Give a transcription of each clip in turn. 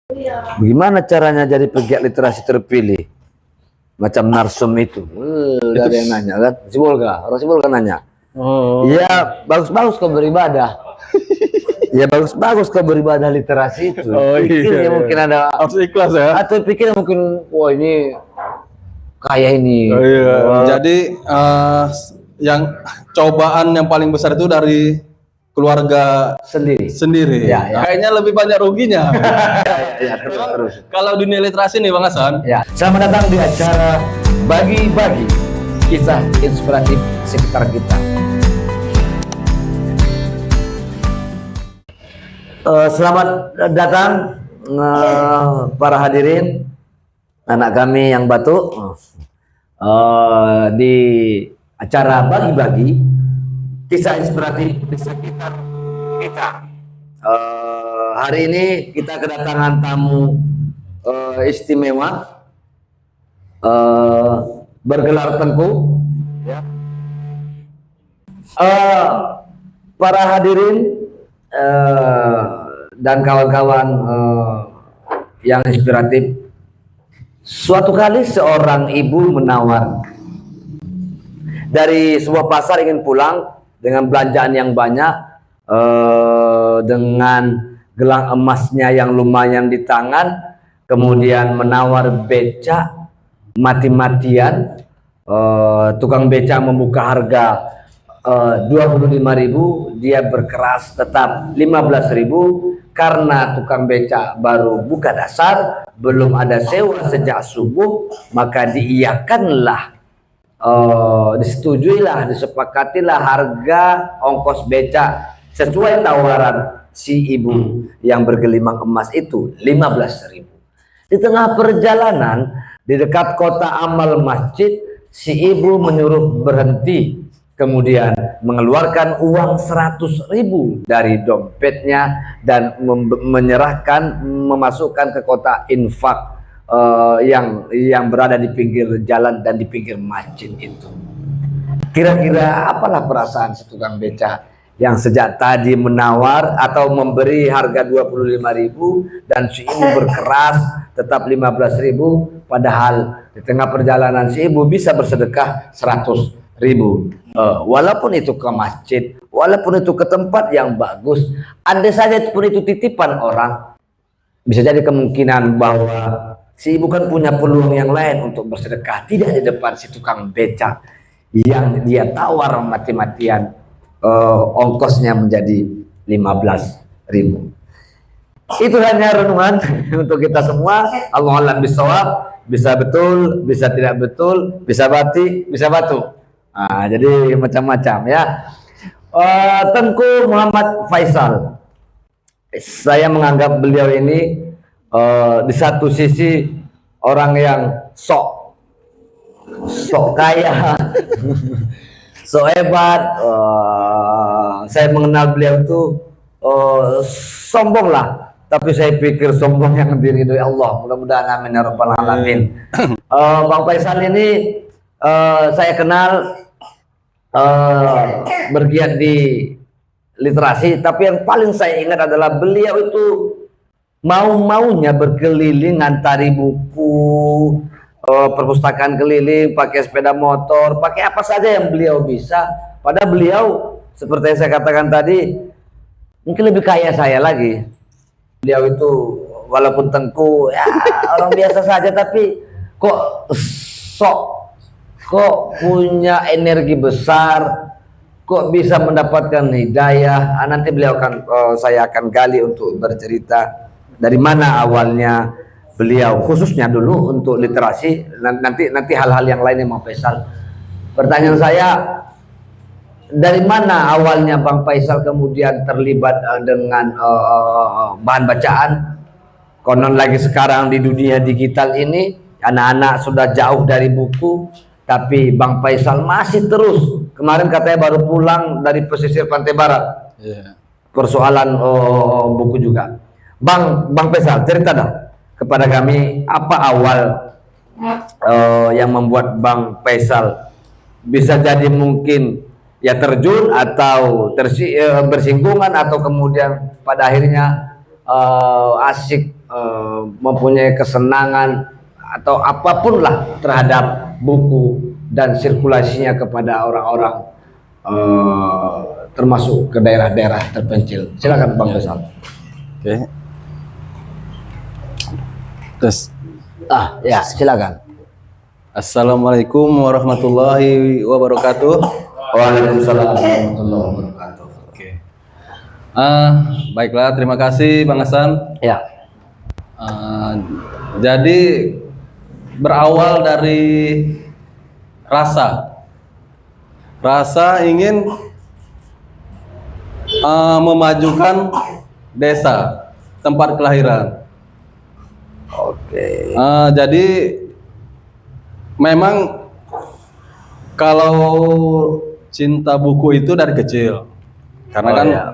Bagaimana caranya jadi pegiat literasi terpilih? Macam narsum itu. Udah ada yang nanya kan? Sibolga, orang Sibolga nanya. Oh. Ya bagus-bagus kau beribadah. Ya bagus-bagus kau beribadah literasi itu. Oh, Pikirnya iya. mungkin ada. Harus ikhlas ya. Atau pikirnya mungkin, wah ini kaya ini. Oh, iya. Jadi yang cobaan yang paling besar itu dari keluarga sendiri. Ya, ya. Kayaknya lebih banyak ruginya. Terus. Kalau dunia literasi nih Bang Hasan. Ya, selamat datang di acara Bagi-Bagi Kisah Inspiratif Sekitar Kita. Selamat datang para hadirin, anak kami yang batuk, di acara Bagi-Bagi Kisah Inspiratif di Sekitar Kita. Hari ini kita kedatangan tamu istimewa, bergelar Tengku, ya. Para hadirin dan kawan-kawan yang inspiratif, suatu kali seorang ibu menawar dari sebuah pasar, ingin pulang dengan belanjaan yang banyak, dengan gelang emasnya yang lumayan di tangan, kemudian menawar becak mati-matian. Tukang becak membuka harga 25.000, dia berkeras tetap 15.000 karena tukang becak baru buka dasar, belum ada sewa sejak subuh, maka diiyakanlah, disetujuilah, disepakatilah harga ongkos becak sesuai tawaran si ibu yang bergelimang emas itu, 15.000. Di tengah perjalanan di dekat kota amal masjid, si ibu menyuruh berhenti, kemudian mengeluarkan uang 100.000 dari dompetnya dan memasukkan ke kotak infak yang berada di pinggir jalan dan di pinggir masjid itu. Kira-kira apalah perasaan si tukang becak yang sejak tadi menawar atau memberi harga 25.000 dan si ibu berkeras tetap 15.000, padahal di tengah perjalanan si ibu bisa bersedekah 100.000. Walaupun itu ke masjid, walaupun itu ke tempat yang bagus, andai saja itu pun itu titipan orang, bisa jadi kemungkinan bahwa si ibu kan punya peluang yang lain untuk bersedekah, tidak di depan si tukang becak yang dia tawar mati-matian, ongkosnya menjadi 15.000. Itu hanya renungan untuk kita semua. Allahu a'lam bishawab. Bisa betul, bisa tidak betul, bisa batik, bisa batu. Nah, jadi macam-macam ya. Tengku Muhammad Faisal, saya menganggap beliau ini di satu sisi orang yang sok kaya, sok hebat. Saya mengenal beliau itu sombong lah, tapi saya pikir sombong yang diridhoi Allah. Mudah-mudahan amin ya rabbal alamin. Bang Faisal ini saya kenal bergiat di literasi, tapi yang paling saya ingat adalah beliau itu mau-maunya berkeliling ngantari buku, perpustakaan keliling, pakai sepeda motor, pakai apa saja yang beliau bisa. Padahal beliau, seperti yang saya katakan tadi, mungkin lebih kaya saya lagi. Beliau itu walaupun Tengku ya orang biasa saja, tapi kok punya energi besar, kok bisa mendapatkan hidayah. Nanti beliau saya akan gali untuk bercerita dari mana awalnya beliau, khususnya dulu untuk literasi. Nanti hal-hal yang lainnya Bang Faisal. Pertanyaan saya, dari mana awalnya Bang Faisal kemudian terlibat dengan bahan bacaan? Konon lagi sekarang di dunia digital ini anak-anak sudah jauh dari buku, tapi Bang Faisal masih terus. Kemarin katanya baru pulang dari pesisir pantai barat. Persoalan buku juga. Bang Faisal, cerita dong kepada kami, apa awal yang membuat Bang Faisal bisa jadi mungkin ya terjun atau bersinggungan atau kemudian pada akhirnya asik mempunyai kesenangan atau apapun lah terhadap buku dan sirkulasinya kepada orang-orang termasuk ke daerah-daerah terpencil. Silakan Bang Faisal. Oke. Terus, Ya silakan. Assalamualaikum warahmatullahi wabarakatuh. Waalaikumsalam warahmatullahi wabarakatuh. Oke. Baiklah, terima kasih Bang Hasan. Ya. Jadi berawal dari rasa ingin memajukan desa tempat kelahiran. Oke. Jadi memang kalau cinta buku itu dari kecil, karena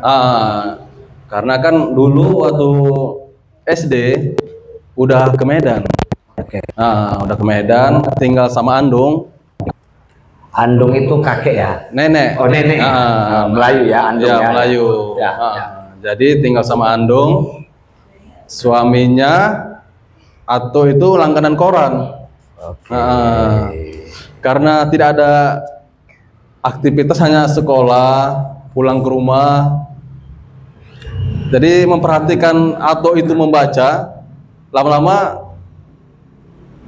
karena kan dulu waktu SD udah ke Medan. Oke. Udah ke Medan, tinggal sama Andung. Andung itu kakek ya? Nenek. Oh nenek. Melayu ya, Andung Ya, ya. Melayu. Ya, Jadi tinggal sama Andung. Suaminya atau itu langganan koran. Oke. Karena tidak ada aktivitas, hanya sekolah, pulang ke rumah. Jadi memperhatikan atau itu membaca, lama-lama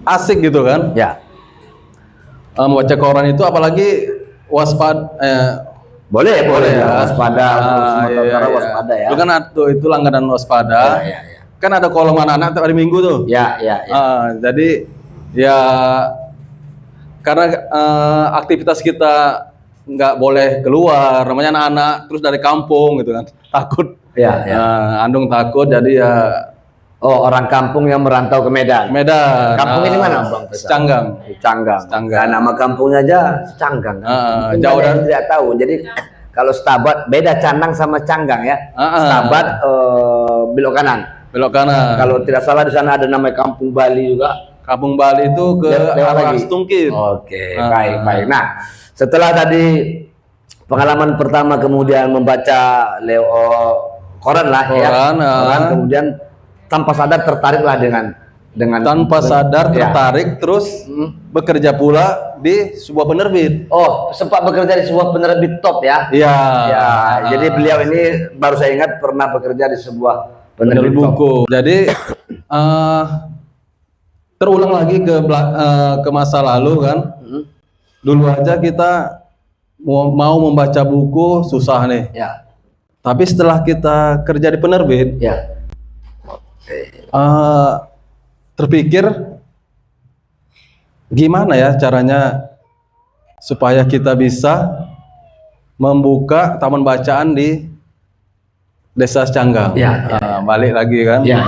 asik gitu kan. Ya. Membaca koran itu apalagi Boleh ya. Waspada, iya. waspada ya. Itu kan itu langganan waspada. Ya. Kan ada kolom anak-anak tiap hari Minggu tuh. Ya. Jadi ya karena aktivitas kita nggak boleh keluar, namanya anak-anak terus dari kampung gitu kan, takut. Ya. Andung takut, jadi ya. Oh, orang kampung yang merantau ke Medan. Kampung ini mana, Bang? Canggang. Canggang. Canggang. Nama kampungnya aja Canggang. Jauh dan tidak tahu. Jadi kalau Stabat beda Canang sama Canggang ya. Stabat belok kanan. Belok kanan. Kalau tidak salah di sana ada namanya Kampung Bali juga. Kampung Bali itu ke arah Stungkit. Oke, baik. Nah, setelah tadi pengalaman pertama kemudian membaca koran lah ya. Koran, kemudian tanpa sadar tertariklah dengan tanpa sadar tertarik, terus bekerja pula di sebuah penerbit. Oh, sempat bekerja di sebuah penerbit top ya? Iya. Ya, jadi beliau ini baru saya ingat pernah bekerja di sebuah penerbit buku. Jadi terulang lagi ke masa lalu kan. Dulu aja kita mau membaca buku susah nih. Ya. Tapi setelah kita kerja di penerbit, ya. Terpikir gimana ya caranya supaya kita bisa membuka taman bacaan di Desa Canggang. Balik lagi kan. Ya.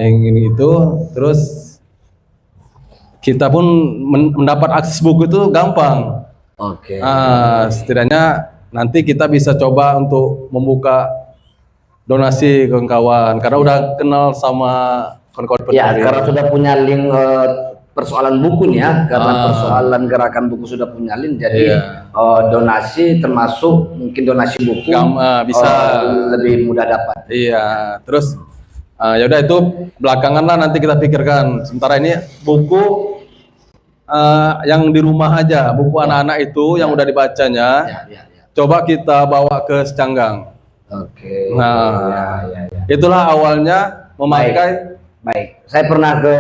Yang ini itu, terus kita pun mendapat akses buku itu gampang. Oke. Setidaknya nanti kita bisa coba untuk membuka donasi ke kawan, karena udah kenal sama kawan-kawan penerbit. Ya, karena sudah punya link persoalan bukunya, karena persoalan gerakan buku sudah punya link, jadi donasi termasuk mungkin donasi buku bisa lebih mudah dapat. Iya, terus ya udah itu belakangan lah, nanti kita pikirkan. Sementara ini buku yang di rumah aja, buku anak-anak itu yang udah dibacanya, coba kita bawa ke Canggang. Oke. Itulah awalnya memakai. Baik. Saya pernah ke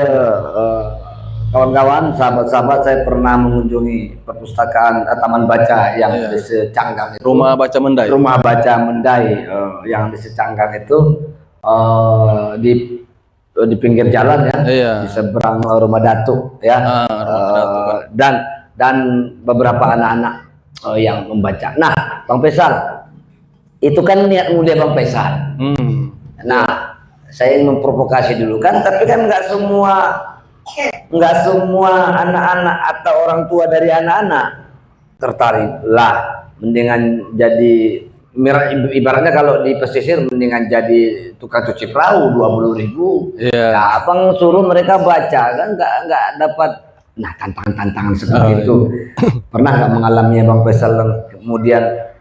kawan-kawan, sahabat-sahabat, saya pernah mengunjungi perpustakaan Taman Baca yang di Secanggang itu. Rumah Baca Mendai. Rumah Baca Mendai yang di Secanggang itu di pinggir jalan ya, di seberang Rumah Datuk ya. Dan beberapa anak-anak yang membaca. Nah, Bang Faisal, itu kan niat mulia Bang Faisal. Nah, saya ingin memprovokasi dulu kan, tapi kan nggak semua anak-anak atau orang tua dari anak-anak tertarik lah, mendingan jadi ibaratnya kalau di pesisir mendingan jadi tukang cuci perahu 20.000. Nah, abang suruh mereka baca kan nggak dapat. Nah, tantangan-tantangan seperti itu pernah nggak mengalaminya Bang Faisal? Kemudian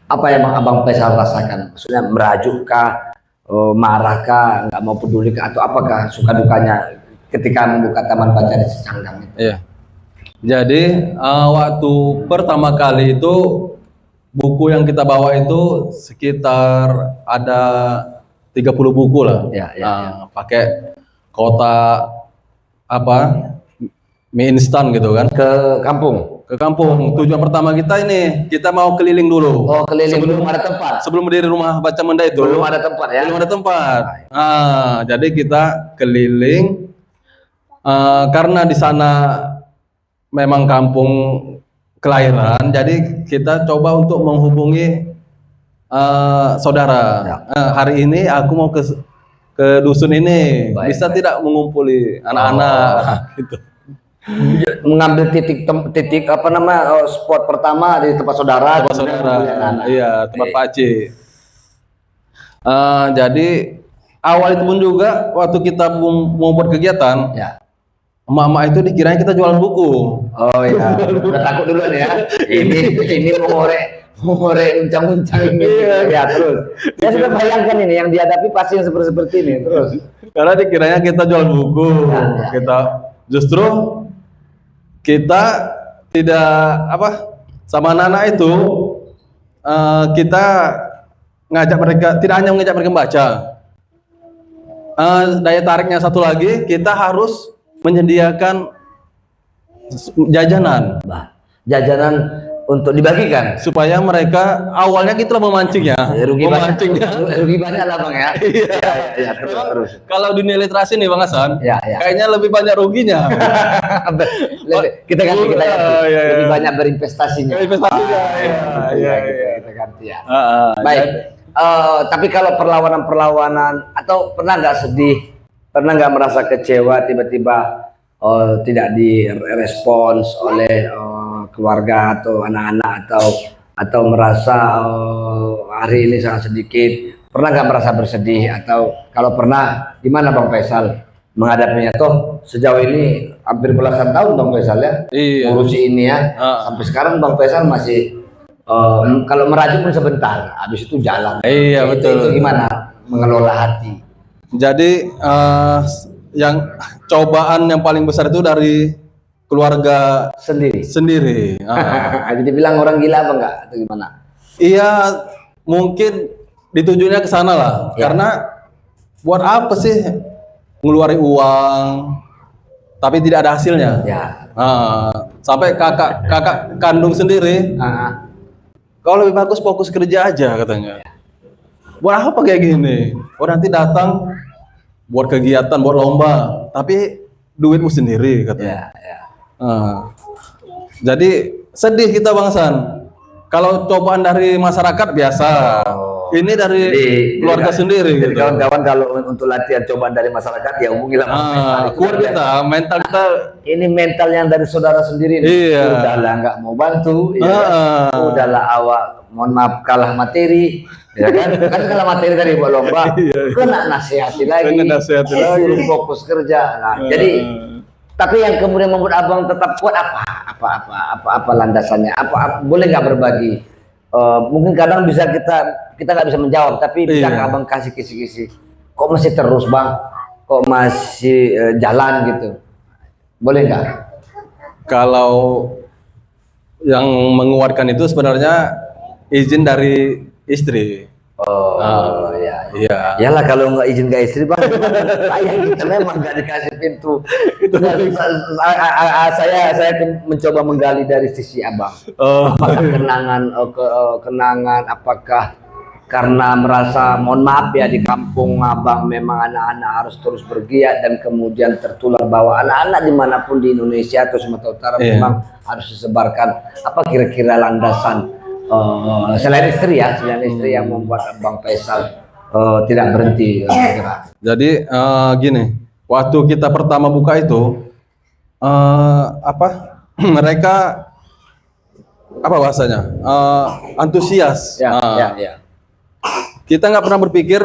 apa yang Abang Faisal rasakan? Maksudnya merajukkah, marahkah, nggak mau peduli kah, atau apakah suka dukanya ketika membuka taman baca di Secangkang itu? Iya. Jadi waktu pertama kali itu buku yang kita bawa itu sekitar ada 30 buku lah. Ya, ya, ya. Pakai kotak apa mie instan gitu kan. Ke kampung. Ke kampung. Tujuan pertama kita ini, kita mau keliling dulu. Oh, keliling, belum ada tempat. Sebelum berdiri rumah baca Menda itu. Belum ada tempat ya. Belum ada tempat. Jadi kita keliling karena di sana memang kampung kelahiran, jadi kita coba untuk menghubungi saudara. Ya. Hari ini aku mau ke dusun ini, Baik, bisa baik. tidak mengumpuli anak-anak gitu. Mengambil titik apa nama spot pertama di tempat saudara. Tempat kemudian saudara, menghubungi anak-anak. iya, tempat Baik. Pak Aceh. Jadi awal itu pun juga waktu kita mau buat kegiatan, Ya. emak-emak itu dikiranya kita jualan buku. Oh iya, udah takut duluan ya. Ini mengorek uncang-uncang ini. Ya terus. Saya sudah bayangkan ini yang dihadapi pasti yang seperti ini. Terus. Karena dikiranya kita jual buku, Ya. kita justru kita tidak sama anak-anak itu kita ngajak mereka, tidak hanya mengajak mereka membaca. Daya tariknya satu lagi, kita harus menyediakan jajanan Jajanan untuk dibagikan. supaya mereka awalnya kita memancingnya, memancingnya. Rugi banyak lah bang ya. Iya, terus. Kalau dunia literasi nih Bang Hasan, Ya, ya. kayaknya lebih banyak ruginya. Kita ganti. Iya. Lebih banyak berinvestasinya. Investasinya, iya. Kita ganti ya. Baik. Baik. Tapi kalau perlawanan atau pernah nggak sedih, pernah nggak merasa kecewa tiba-tiba tidak direspons oleh keluarga atau anak-anak atau merasa hari ini sangat sedikit, pernah nggak merasa bersedih? Atau kalau pernah, gimana Bang Faisal menghadapinya? Toh sejauh ini hampir belasan tahun Bang Faisal ya Iya. ngurusi ini ya, sampai sekarang Bang Faisal masih kalau merajuk pun sebentar, habis itu jalan. Iya, betul. Itu gimana mengelola hati? Jadi yang cobaan yang paling besar itu dari keluarga Sendiri. Jadi bilang orang gila apa enggak atau gimana? Iya, mungkin ditujunya ke sana lah. Ya. Karena buat apa sih ngeluarin uang tapi tidak ada hasilnya? Ya. Sampai kakak kandung sendiri, kalau lebih bagus fokus kerja aja katanya. Buat apa kayak gini? Orang nanti datang buat kegiatan, buat lomba, tapi duitmu sendiri katanya. Ya. Jadi sedih kita Bang Hasan. Kalau cobaan dari masyarakat biasa, ini dari keluarga sendiri. Jadi Gitu. kawan-kawan kalau untuk latihan cobaan dari masyarakat ya hubungilah Mas Faisal. Kuat kita, mental kita. Ini mental yang dari saudara sendiri nih. Iya. Udahlah nggak mau bantu, ya kan? Udahlah awak, mohon maaf kalah materi, ya kan? Kan kalah materi tadi buat lomba, kena nasihati lagi, suruh fokus kerja. Nah, jadi tapi yang kemudian membuat abang tetap kuat apa landasannya? Boleh nggak berbagi? Mungkin kadang bisa kita nggak bisa menjawab, tapi bisa nggak abang kasih kisi-kisi? Kok masih terus bang? Kok masih jalan gitu? Boleh nggak? Kalau yang menguatkan itu sebenarnya izin dari istri. Oh ya. Iya. Yalah kalau nggak izin ke istri bang, sayang kita memang nggak dikasih pintu. Saya mencoba menggali dari sisi abang. Apakah kenangan, apakah karena merasa mohon maaf ya di kampung abang memang anak-anak harus terus bergiat dan kemudian tertular bahwa anak-anak dimanapun di Indonesia atau Sumatera Utara memang harus disebarkan. Apa kira-kira landasan selain istri yang membuat Bang Faisal tidak berhenti bergerak? Jadi gini, waktu kita pertama buka itu mereka apa bahasanya antusias. Ya. Kita nggak pernah berpikir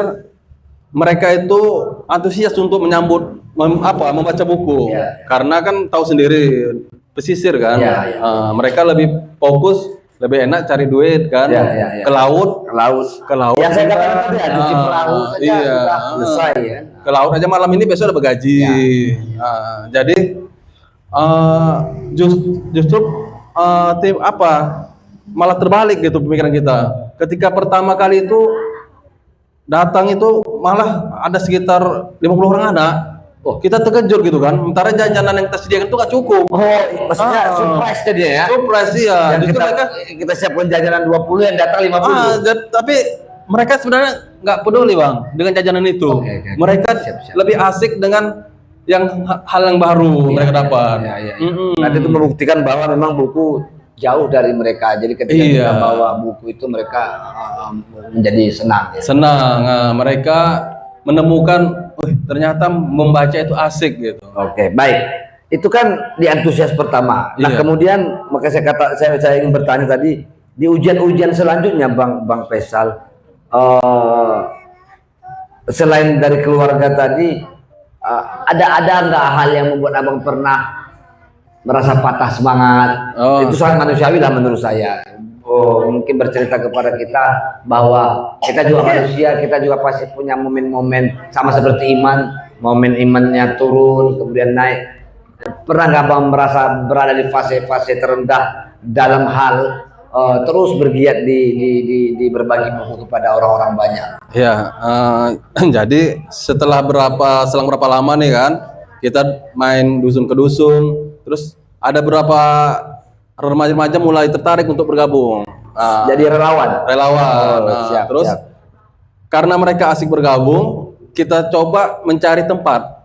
mereka itu antusias untuk menyambut membaca buku. Ya. Karena kan tahu sendiri pesisir kan. Ya. Mereka lebih fokus lebih enak cari duit kan, ke laut, ke laut. Yang saya katakan tadi ya, cuci perahu saja iya. sudah selesai ya. Ke laut aja malam ini besok udah bergaji. Jadi justru tim apa malah terbalik gitu pemikiran kita. Ketika pertama kali itu datang itu malah ada sekitar 50 orang anak. Kita terkejut gitu kan. Sementara jajanan yang kita sediakan itu gak cukup. Maksudnya surprise dia ya. Surprise ya. Yang kita siapkan jajanan 20 yang datang 50. Tapi mereka sebenarnya nggak peduli bang dengan jajanan itu. Mereka lebih asik dengan yang hal yang baru mereka dapat. Nanti itu membuktikan bahwa memang buku jauh dari mereka. Jadi ketika kita bawa buku itu mereka menjadi senang. Ya. Senang. Mereka menemukan, ternyata membaca itu asik gitu. Oke, baik. Itu kan di antusias pertama. Nah, kemudian maka saya ingin bertanya tadi di ujian-ujian selanjutnya, Bang Faisal, selain dari keluarga tadi, ada nggak hal yang membuat abang pernah merasa patah semangat? Itu sangat manusiawi lah menurut saya. Mungkin bercerita kepada kita bahwa kita juga manusia, kita juga pasti punya momen-momen sama seperti Iman, momen imannya turun kemudian naik. Pernah nggak bang merasa berada di fase-fase terendah dalam hal terus bergiat di berbagi buku kepada orang-orang banyak? Ya, jadi selang berapa lama nih kan kita main dusun ke dusun, terus ada berapa remaja-remaja mulai tertarik untuk bergabung. Jadi relawan. Terus karena mereka asik bergabung, kita coba mencari tempat.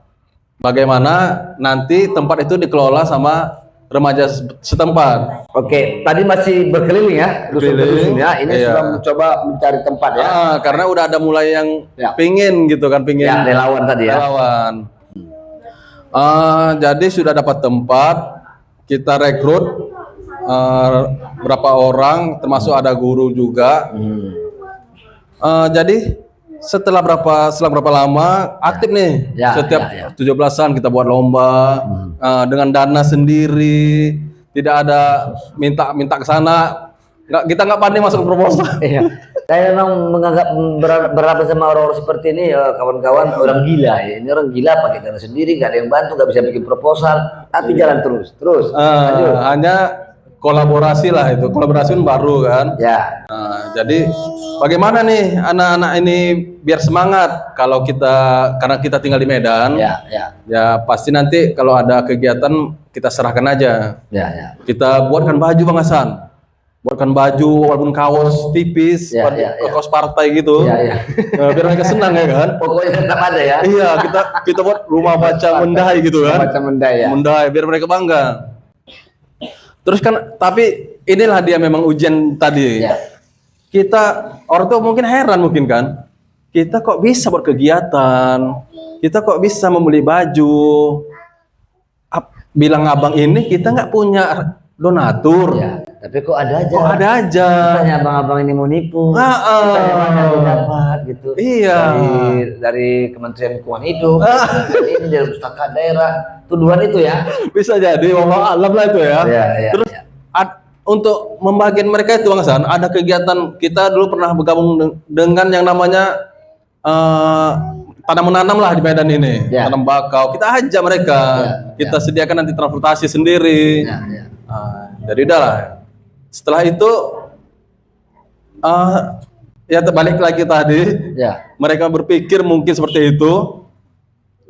Bagaimana nanti tempat itu dikelola sama remaja setempat. Oke, tadi masih berkeliling ya, dusun ya. Ini sudah mencoba mencari tempat ya. Karena udah ada mulai yang pingin gitu kan, relawan tadi ya. Relawan. Jadi sudah dapat tempat, kita rekrut berapa orang, termasuk ada guru juga. Jadi selang berapa lama aktif nih. Setiap 17-an kita buat lomba dengan dana sendiri, tidak ada minta ke sana. Kita nggak pandai masuk proposal. Saya memang menganggap berapa sama orang-orang seperti ini, kawan-kawan, orang gila ya. Ini orang gila pakai dana sendiri, nggak ada yang bantu, nggak bisa bikin proposal, tapi jalan terus. Hanya kolaborasi lah itu, kolaborasi baru kan. Jadi bagaimana nih anak-anak ini biar semangat kalau karena kita tinggal di Medan. Ya pasti nanti kalau ada kegiatan kita serahkan aja. Kita buatkan baju Bang Hasan, buatkan baju walaupun kaos tipis, kaos partai gitu. Biar mereka senang ya kan. Pokoknya tetap ada ya. Iya, kita buat rumah baca Mendai gitu kan. Baca Mendai ya. Mendai biar mereka bangga. Terus kan, tapi inilah dia memang ujian tadi. Kita orang tuh mungkin heran mungkin kan, kita kok bisa buat kegiatan, kita kok bisa membeli baju. Bilang abang ini kita nggak punya donatur. Tapi kok ada aja. Kok ada aja. Tanya abang-abang ini mau nipu. Tanya mana dapat gitu. Dari Kementerian Lingkungan Hidup. Ini dari pustaka daerah. Tuduhan itu ya. Bisa jadi, wallahu alam lah itu ya. Terus untuk membagian mereka itu Bang Hasan, ada kegiatan kita dulu pernah bergabung dengan yang namanya tanam menanam lah di Medan ini. Tanam bakau. Kita ajak mereka. Kita sediakan nanti transportasi sendiri. Jadi udahlah. Setelah itu ya terbalik lagi tadi. Mereka berpikir mungkin seperti itu.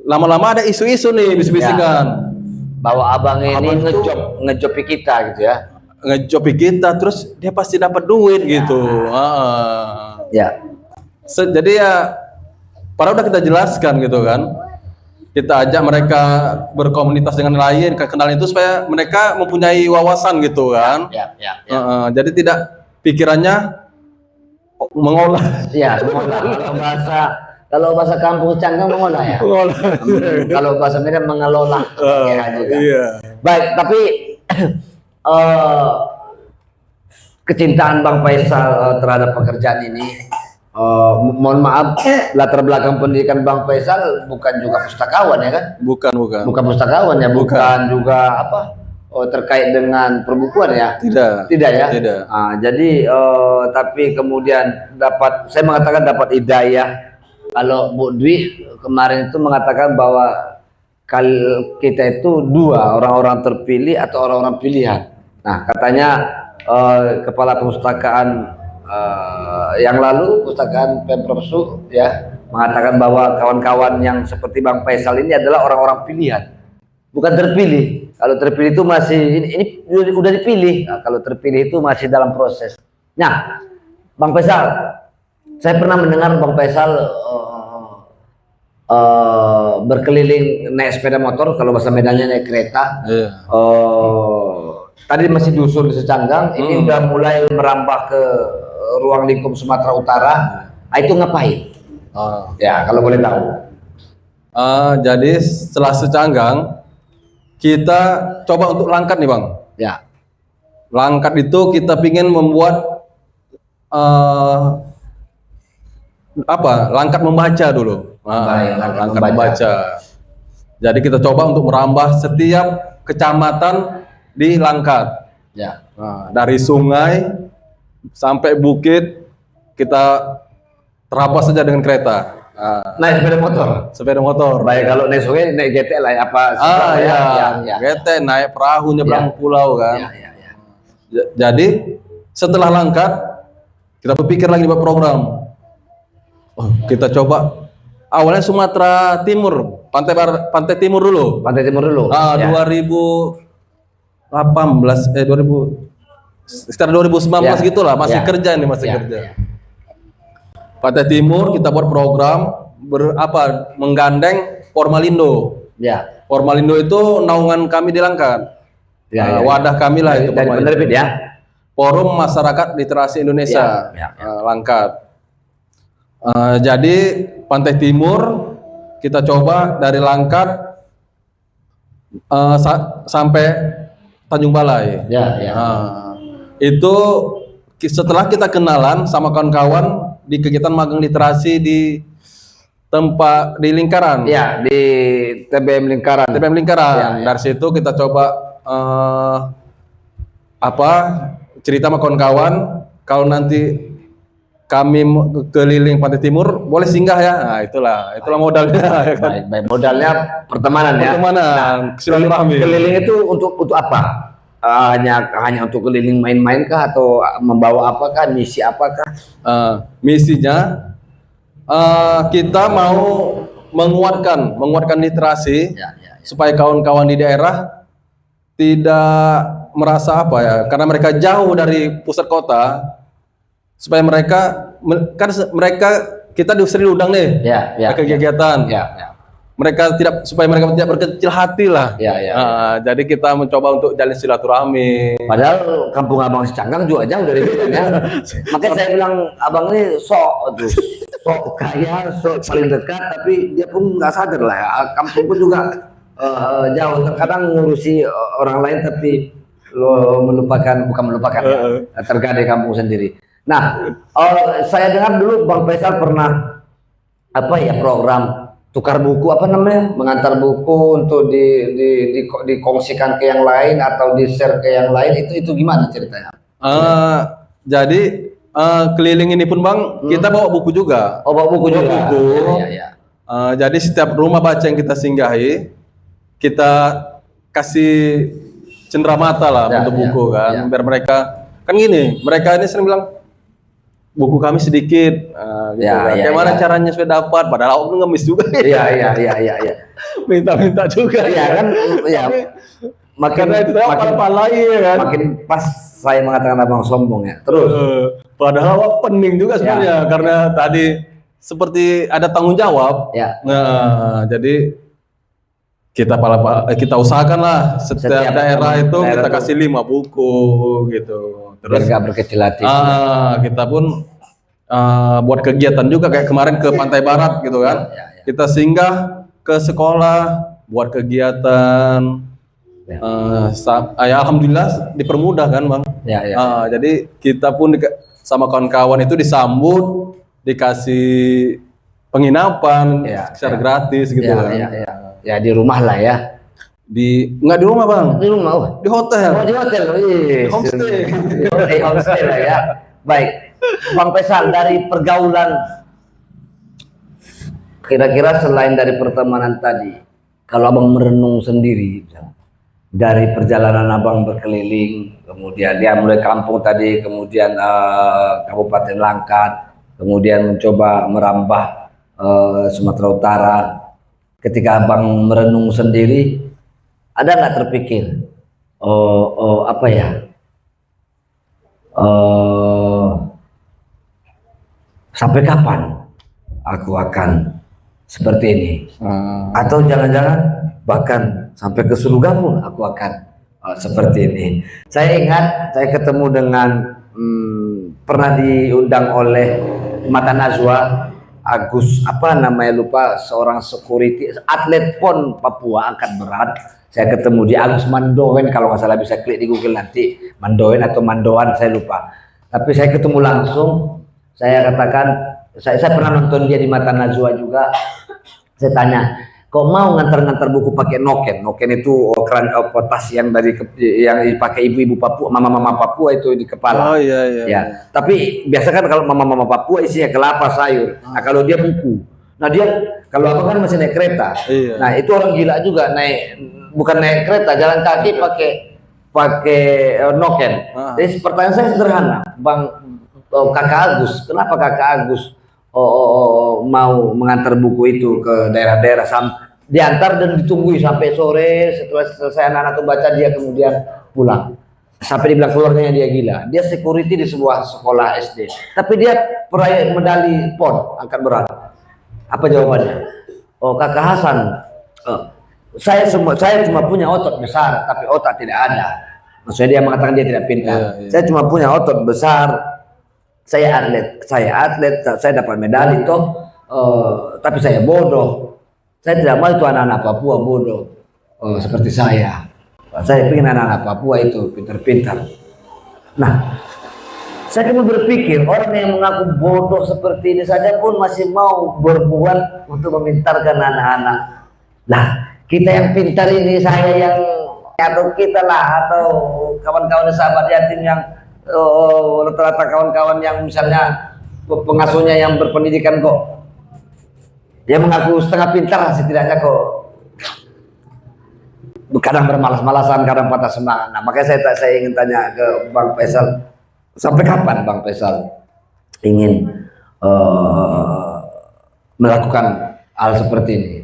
Lama-lama ada isu-isu nih, bisik-bisikan bahwa abang ini ngejopi kita gitu ya. Ngejopi kita, terus dia pasti dapat duit gitu. Jadi ya, padahal udah kita jelaskan gitu kan. Kita ajak mereka berkomunitas dengan lain, kenal itu supaya mereka mempunyai wawasan gitu kan. Jadi tidak pikirannya mengolah. Kalau bahasa kampung Canggang mengolah ya. Kalau bahasa Medan mengelola. Baik, tapi kecintaan Bang Faisal terhadap pekerjaan ini, mohon maaf, latar belakang pendidikan Bang Faisal bukan juga pustakawan ya kan? Bukan pustakawan ya, bukan juga apa? terkait dengan perbukuan ya? Tidak. Tidak ya? Tidak. Jadi tapi kemudian saya mengatakan dapat hidayah. Kalau Bu Dwi kemarin itu mengatakan bahwa kita itu dua, orang-orang terpilih atau orang-orang pilihan. Nah, katanya kepala perpustakaan yang lalu, perpustakaan Pemprov Su ya, mengatakan bahwa kawan-kawan yang seperti Bang Faisal ini adalah orang-orang pilihan, bukan terpilih. Kalau terpilih itu masih ini udah dipilih. Nah, kalau terpilih itu masih dalam proses. Nah, Bang Faisal, saya pernah mendengar Bang Faisal berkeliling naik sepeda motor, kalau bahasa Medannya naik kereta. Tadi masih diusul di Secanggang, ini udah mulai merambah ke ruang lingkup Sumatera Utara. Itu ngapain? Ya, kalau boleh tahu. Jadi setelah Secanggang, kita coba untuk Langkat nih Bang. Ya. Langkat itu kita pingin membuat Langkat membaca dulu. Langkat membaca. Jadi kita coba untuk merambah setiap kecamatan di Langkat. Ya. Dari sungai sampai bukit kita terabas saja dengan kereta. Naik sepeda motor. Sepeda motor. Baik, kalau naik sungai naik GT lah ya, apa? GT naik perahu nyebrang pulau kan. Ya. Jadi setelah Langkat kita berpikir lagi buat program. Kita coba awalnya Sumatera Timur, pantai timur dulu. Pantai Timur dulu. 2018 sekitar 2019 gitulah, masih kerja nih, masih kerja. Pantai Timur kita buat program menggandeng Formalindo. Ya. Formalindo itu naungan kami di Langkat. Wadah kami lah itu. Dari penerbit ya. Forum Masyarakat Literasi Indonesia. Langkat. Jadi Pantai Timur kita coba dari Langkat sampai Tanjung Balai. Itu setelah kita kenalan sama kawan-kawan di kegiatan magang literasi di tempat di lingkaran. Ya, di TBM lingkaran. Dari situ kita coba cerita sama kawan-kawan, kalau nanti kami keliling Pantai Timur boleh singgah ya. Nah, itulah modalnya. Baik, modalnya pertemanan ya. Silaturahmi. Keliling itu untuk apa? Hanya untuk keliling main-main kah, atau membawa apakah, misi apakah? Misinya kita mau menguatkan literasi supaya kawan-kawan di daerah tidak merasa karena mereka jauh dari pusat kota, supaya mereka kita sering undang nih ke kegiatan. Supaya mereka tidak berkecil hati lah. Jadi kita mencoba untuk jalin silaturahmi. Padahal kampung Abang Secanggang juga jauh dari kita ya. Makanya saya bilang abang ini sok kaya, sok paling dekat, tapi dia pun nggak sadar lah ya. Kampung pun juga jauh. Terkadang ngurusi orang lain tapi tergadai kampung sendiri. Nah, saya dengar dulu Bang Faisal pernah program tukar buku, mengantar buku untuk dikongsikan ke yang lain atau di-share ke yang lain, itu gimana ceritanya? Jadi keliling ini pun Bang, kita bawa buku juga. Bawa buku juga. Jadi setiap rumah baca yang kita singgahi, kita kasih cenderamata lah untuk buku kan, biar mereka mereka ini sering bilang buku kami sedikit, bagaimana caranya supaya dapat, padahal aku ngemis juga. Iya. Minta juga. Iya kan, makin pas saya mengatakan abang sombong ya. Terus, padahal awak pening juga sebenarnya, karena tadi seperti ada tanggung jawab. Nah, jadi kita usahakan lah setiap daerah itu kita kasih 5 buku gitu. Terus nggak berkecil hati. Kita pun buat kegiatan juga, kayak kemarin ke Pantai Barat gitu kan. Kita singgah ke sekolah buat kegiatan. Alhamdulillah dipermudah kan Bang. Jadi kita pun sama kawan-kawan itu disambut, dikasih penginapan secara gratis gitu kan. Ya di rumah lah ya. Nggak di rumah bang, Di rumah, oh. di hotel. Oh, di hotel, Di homestay. Di homestay lah ya. Baik, Bang Faisal, dari pergaulan, kira-kira selain dari pertemanan tadi, kalau abang merenung sendiri, dari perjalanan abang berkeliling, kemudian dia mulai kampung tadi, kemudian Kabupaten Langkat, kemudian mencoba merambah Sumatera Utara. Ketika abang merenung sendiri, ada nggak terpikir, apa ya, sampai kapan aku akan seperti ini? Atau jangan-jangan bahkan sampai ke surga pun aku akan seperti ini. Saya ingat saya ketemu dengan pernah diundang oleh Mata Najwa Agus, apa namanya lupa, seorang security atlet PON Papua angkat berat. Saya ketemu di Agus Mandowen, kalau nggak salah bisa klik di Google nanti, Mandowen atau Mandoan saya lupa. Tapi saya ketemu langsung, saya katakan, saya pernah nonton dia di Mata Najwa juga. Saya tanya, kok mau ngantar-ngantar buku pakai noken? Noken itu tas yang yang dipakai ibu-ibu Papua, mama-mama Papua itu di kepala. Oh iya. Ya, tapi biasa kan kalau mama-mama Papua isinya kelapa sayur. Nah, kalau dia buku. Nah, dia kalau apa kan masih naik kereta. Iya. Nah, itu orang gila juga naik, bukan naik kereta, jalan kaki pakai noken. Jadi pertanyaan saya sederhana, Bang, Kakak Agus, kenapa Kakak Agus mau mengantar buku itu ke daerah-daerah, diantar dan ditunggu sampai sore, setelah selesai anak-anak itu baca dia kemudian pulang. Sampai dibilang keluarganya dia gila. Dia security di sebuah sekolah SD, tapi dia peraih medali PON angkat berat. Apa jawabannya? Oh, Kakak Hasan, saya cuma punya otot besar tapi otak tidak ada. Maksudnya dia mengatakan dia tidak pintar. Saya cuma punya otot besar, saya atlet, saya dapat medali toh, tapi saya bodoh. Saya tidak mau itu anak-anak Papua bodoh seperti saya. Saya ingin anak-anak Papua itu pintar-pintar. Nah, saya cuma berpikir orang yang mengaku bodoh seperti ini saja pun masih mau berbuat untuk memintarkan anak-anak. Nah, kita yang pintar ini, saya yang, atau kita lah, atau kawan-kawan sahabat yatim yang rata-rata kawan-kawan yang misalnya pengasuhnya yang berpendidikan kok, dia mengaku setengah pintar, setidaknya kok kadang bermalas-malasan, kadang patah semangat. Nah, makanya saya ingin tanya ke Bang Faisal, sampai kapan Bang Faisal ingin melakukan hal seperti ini?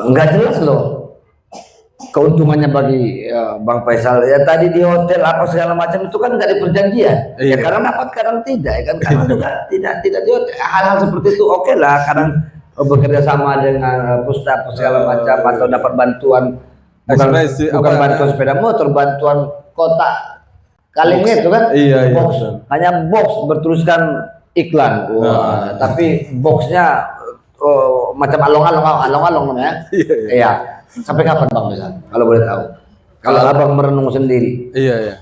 Enggak jelas loh keuntungannya bagi Bang Faisal. Ya tadi di hotel apa segala macam itu kan nggak ada perjanjian. Ya kadang dapat, kadang tidak, ya kan, karena juga tidak di hotel. Hal-hal seperti itu oke lah, kadang bekerja sama dengan pustaka segala macam, atau dapat bantuan, bukan bantuan sepeda motor, bantuan kotak kalengnya itu kan, box, hanya box bertuliskan iklan, tapi boxnya macam along-along namanya. Iya. Sampai kapan Bang Faisal, kalau boleh tahu? Kalau abang merenung sendiri. Iya.